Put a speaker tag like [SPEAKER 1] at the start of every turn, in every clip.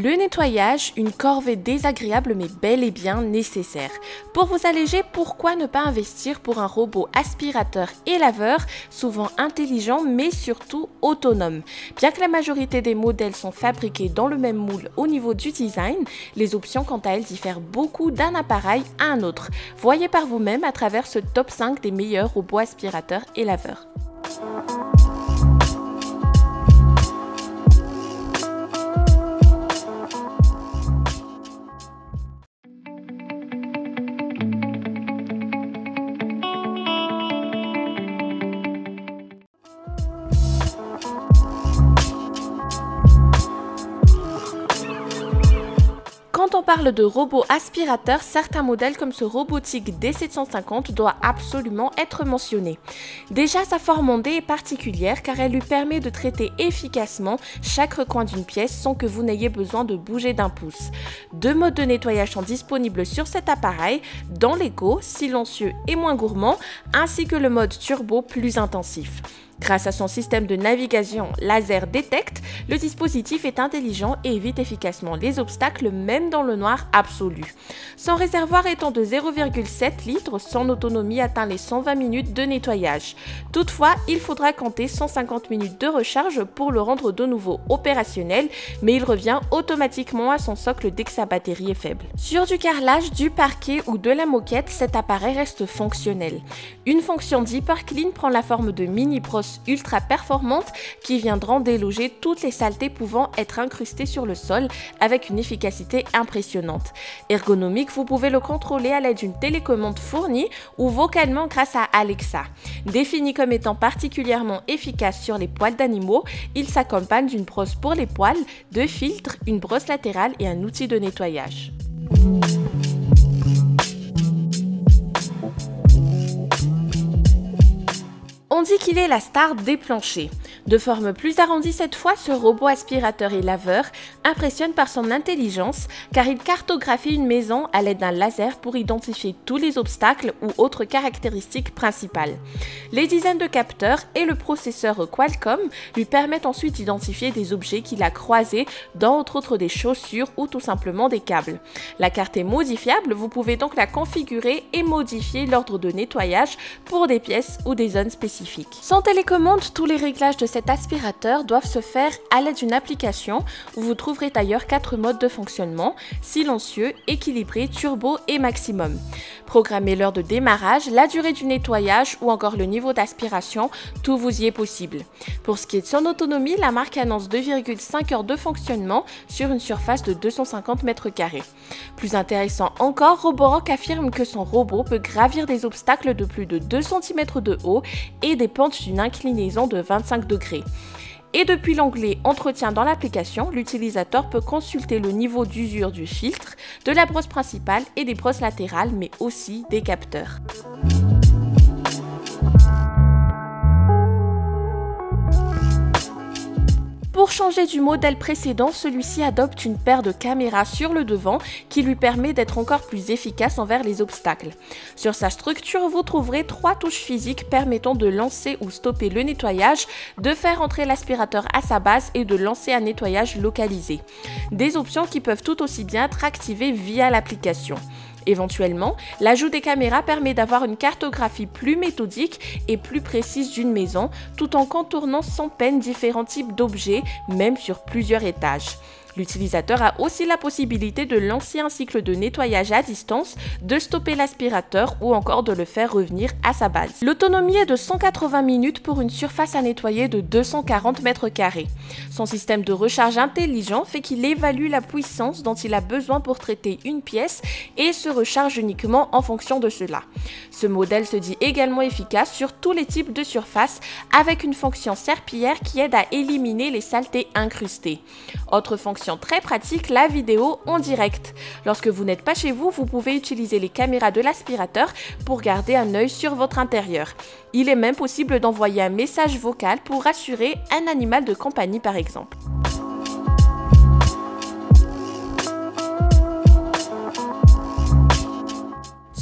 [SPEAKER 1] Le nettoyage, une corvée désagréable mais bel et bien nécessaire. Pour vous alléger, pourquoi ne pas investir pour un robot aspirateur et laveur, souvent intelligent mais surtout autonome. Bien que la majorité des modèles sont fabriqués dans le même moule au niveau du design, les options quant à elles diffèrent beaucoup d'un appareil à un autre. Voyez par vous-même à travers ce top 5 des meilleurs robots aspirateurs et laveurs. Quand on parle de robot aspirateur, certains modèles comme ce Robotic D750 doivent absolument être mentionnés. Déjà, sa forme ondée est particulière car elle lui permet de traiter efficacement chaque recoin d'une pièce sans que vous n'ayez besoin de bouger d'un pouce. Deux modes de nettoyage sont disponibles sur cet appareil, dans l'éco, silencieux et moins gourmand, ainsi que le mode turbo plus intensif. Grâce à son système de navigation laser Detect, le dispositif est intelligent et évite efficacement les obstacles même dans le noir absolu. Son réservoir étant de 0,7 litres, son autonomie atteint les 120 minutes de nettoyage. Toutefois, il faudra compter 150 minutes de recharge pour le rendre de nouveau opérationnel, mais il revient automatiquement à son socle dès que sa batterie est faible. Sur du carrelage, du parquet ou de la moquette, cet appareil reste fonctionnel. Une fonction d'Hyperclean prend la forme de mini brosse ultra performante qui viendront déloger toutes les saletés pouvant être incrustées sur le sol avec une efficacité impressionnante. Ergonomique, vous pouvez le contrôler à l'aide d'une télécommande fournie ou vocalement grâce à Alexa. Défini comme étant particulièrement efficace sur les poils d'animaux, il s'accompagne d'une brosse pour les poils, deux filtres, une brosse latérale et un outil de nettoyage. On dit qu'il est la star des planchers. De forme plus arrondie cette fois, ce robot aspirateur et laveur impressionne par son intelligence car il cartographie une maison à l'aide d'un laser pour identifier tous les obstacles ou autres caractéristiques principales. Les dizaines de capteurs et le processeur Qualcomm lui permettent ensuite d'identifier des objets qu'il a croisés, dans entre autres des chaussures ou tout simplement des câbles. La carte est modifiable, vous pouvez donc la configurer et modifier l'ordre de nettoyage pour des pièces ou des zones spécifiques. Sans télécommande, tous les réglages de cet aspirateur doivent se faire à l'aide d'une application où vous trouverez d'ailleurs 4 modes de fonctionnement: silencieux, équilibré, turbo et maximum. Programmez l'heure de démarrage, la durée du nettoyage ou encore le niveau d'aspiration, tout vous y est possible. Pour ce qui est de son autonomie, la marque annonce 2,5 heures de fonctionnement sur une surface de 250 m². Plus intéressant encore, Roborock affirme que son robot peut gravir des obstacles de plus de 2 cm de haut et des pentes d'une inclinaison de 25 degrés. Et depuis l'onglet Entretien dans l'application, l'utilisateur peut consulter le niveau d'usure du filtre, de la brosse principale et des brosses latérales, mais aussi des capteurs. Pour changer du modèle précédent, celui-ci adopte une paire de caméras sur le devant qui lui permet d'être encore plus efficace envers les obstacles. Sur sa structure, vous trouverez 3 touches physiques permettant de lancer ou stopper le nettoyage, de faire entrer l'aspirateur à sa base et de lancer un nettoyage localisé. Des options qui peuvent tout aussi bien être activées via l'application. Éventuellement, l'ajout des caméras permet d'avoir une cartographie plus méthodique et plus précise d'une maison, tout en contournant sans peine différents types d'objets, même sur plusieurs étages. L'utilisateur a aussi la possibilité de lancer un cycle de nettoyage à distance, de stopper l'aspirateur ou encore de le faire revenir à sa base. L'autonomie est de 180 minutes pour une surface à nettoyer de 240 m². Son système de recharge intelligent fait qu'il évalue la puissance dont il a besoin pour traiter une pièce et se recharge uniquement en fonction de cela. Ce modèle se dit également efficace sur tous les types de surfaces avec une fonction serpillière qui aide à éliminer les saletés incrustées. Autre fonction très pratique, la vidéo en direct. Lorsque vous n'êtes pas chez vous, vous pouvez utiliser les caméras de l'aspirateur pour garder un œil sur votre intérieur. Il est même possible d'envoyer un message vocal pour rassurer un animal de compagnie par exemple.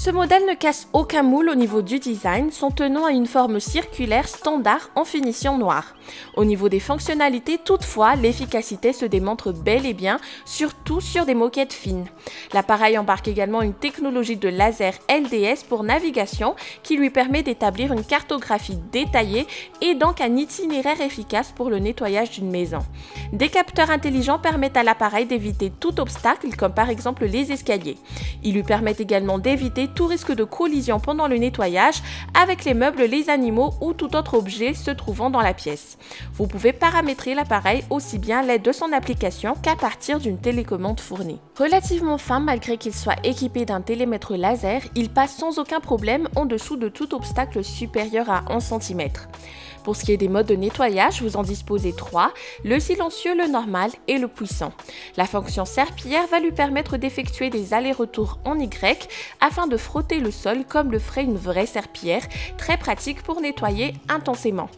[SPEAKER 1] Ce modèle ne casse aucun moule au niveau du design, son tenant a une forme circulaire standard en finition noire. Au niveau des fonctionnalités, toutefois, l'efficacité se démontre bel et bien, surtout sur des moquettes fines. L'appareil embarque également une technologie de laser LDS pour navigation qui lui permet d'établir une cartographie détaillée et donc un itinéraire efficace pour le nettoyage d'une maison. Des capteurs intelligents permettent à l'appareil d'éviter tout obstacle, comme par exemple les escaliers. Ils lui permettent également d'éviter tout risque de collision pendant le nettoyage avec les meubles, les animaux ou tout autre objet se trouvant dans la pièce. Vous pouvez paramétrer l'appareil aussi bien à l'aide de son application qu'à partir d'une télécommande fournie. Relativement fin, malgré qu'il soit équipé d'un télémètre laser, il passe sans aucun problème en dessous de tout obstacle supérieur à 11 cm. Pour ce qui est des modes de nettoyage, vous en disposez 3, le silencieux, le normal et le puissant. La fonction serpillière va lui permettre d'effectuer des allers-retours en Y afin de frotter le sol comme le ferait une vraie serpillière, très pratique pour nettoyer intensément.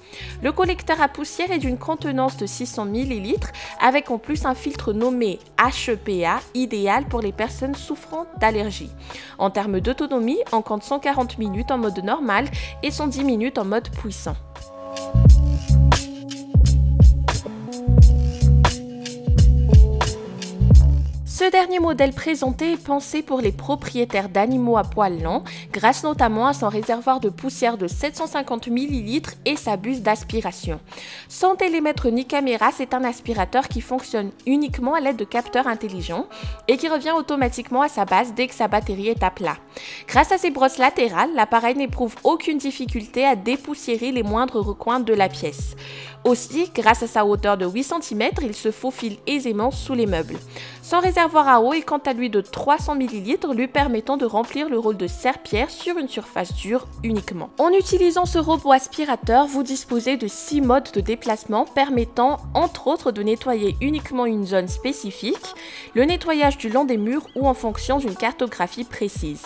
[SPEAKER 1] Le collecteur à poussière est d'une contenance de 600 ml avec en plus un filtre nommé HEPA, idéal pour les personnes souffrant d'allergies. En termes d'autonomie, on compte 140 minutes en mode normal et 110 minutes en mode puissant. Ce dernier modèle présenté est pensé pour les propriétaires d'animaux à poils longs, grâce notamment à son réservoir de poussière de 750 ml et sa buse d'aspiration. Sans télémètre ni caméra, c'est un aspirateur qui fonctionne uniquement à l'aide de capteurs intelligents et qui revient automatiquement à sa base dès que sa batterie est à plat. Grâce à ses brosses latérales, l'appareil n'éprouve aucune difficulté à dépoussiérer les moindres recoins de la pièce. Aussi, grâce à sa hauteur de 8 cm, il se faufile aisément sous les meubles. Son réservoir à eau est quant à lui de 300 ml, lui permettant de remplir le rôle de serpillière sur une surface dure uniquement. En utilisant ce robot aspirateur, vous disposez de 6 modes de déplacement permettant entre autres de nettoyer uniquement une zone spécifique, le nettoyage du long des murs ou en fonction d'une cartographie précise.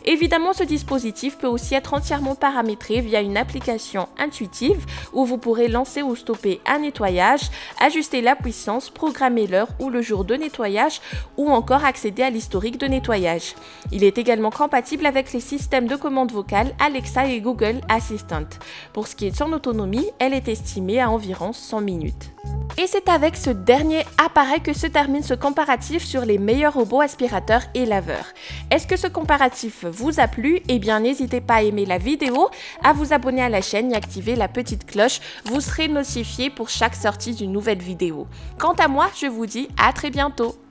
[SPEAKER 1] Évidemment, ce dispositif peut aussi être entièrement paramétré via une application intuitive où vous pourrez lancer ou stopper un nettoyage, ajuster la puissance, programmer l'heure ou le jour de nettoyage ou encore accéder à l'historique de nettoyage. Il est également compatible avec les systèmes de commande vocale Alexa et Google Assistant. Pour ce qui est de son autonomie, elle est estimée à environ 100 minutes. Et c'est avec ce dernier appareil que se termine ce comparatif sur les meilleurs robots aspirateurs et laveurs. Est-ce que ce comparatif vous a plu? Eh bien n'hésitez pas à aimer la vidéo, à vous abonner à la chaîne et activer la petite cloche, vous serez notifié pour chaque sortie d'une nouvelle vidéo. Quant à moi, je vous dis à très bientôt.